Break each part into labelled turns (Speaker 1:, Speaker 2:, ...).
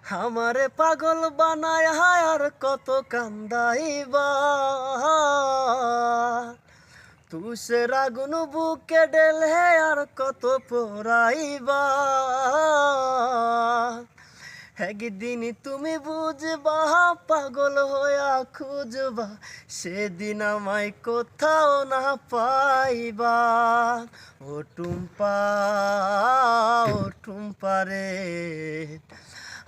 Speaker 1: আমারে পাগল বানায় আর কত কান্দাইবা, তুষের আগুন বুকে ঢেলে আর কত পোড়াইবা। একদিন তুমি বুঝবা, পাগল হইয়া খুঁজবা, সেদিন আমায় কোথাও না পাইবা। ও টুম্পা, ও টুম্পা রে,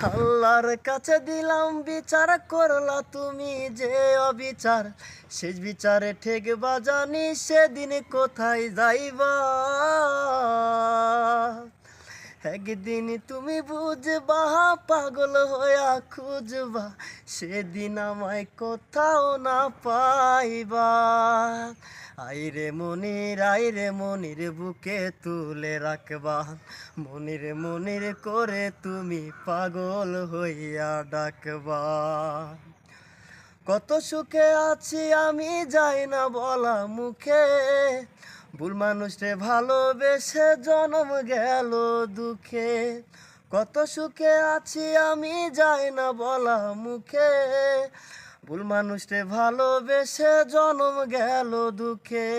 Speaker 1: আল্লাহর কাছে দিলাম বিচার, করলা তুমি যে অবিচার। শেষ বিচারে ঠেকবা জানি, সেদিন কোথায় যাইবা। একদিন তুমি বুঝবা, পাগল হইয়া খুঁজবা, সেদিন আমায় কোথাও না পাইবা। আইরে মনির বুকে তুলে রাখবা, মনির করে তুমি পাগল হইয়া ডাকবা। কত সুখে আছি আমি যাই না বলা মুখে, ভুল মানুষে ভালোবেসে জনম গেল দুঃখে। কত সুখে আছি আমি যাই না বলা মুখে, ভুল মানুষে ভালোবেসে জনম গেল দুঃখে।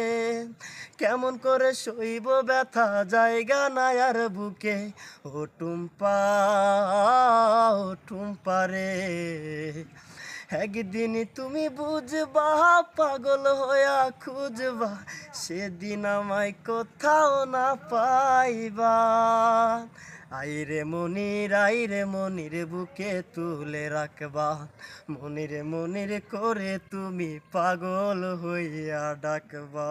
Speaker 1: কেমন করে সইব ব্যথা, জায়গা নাই আর বুকে। ও টুম্পা, ও টুম্পা রে, একদিন তুমি বুঝবা, পাগল হইয়া খুঁজবা, সেদিন আমায় কোথাও না পাইবা। আইরে মনির বুকে তুলে রাখবা, মনির করে তুমি পাগল হইয়া ডাকবা।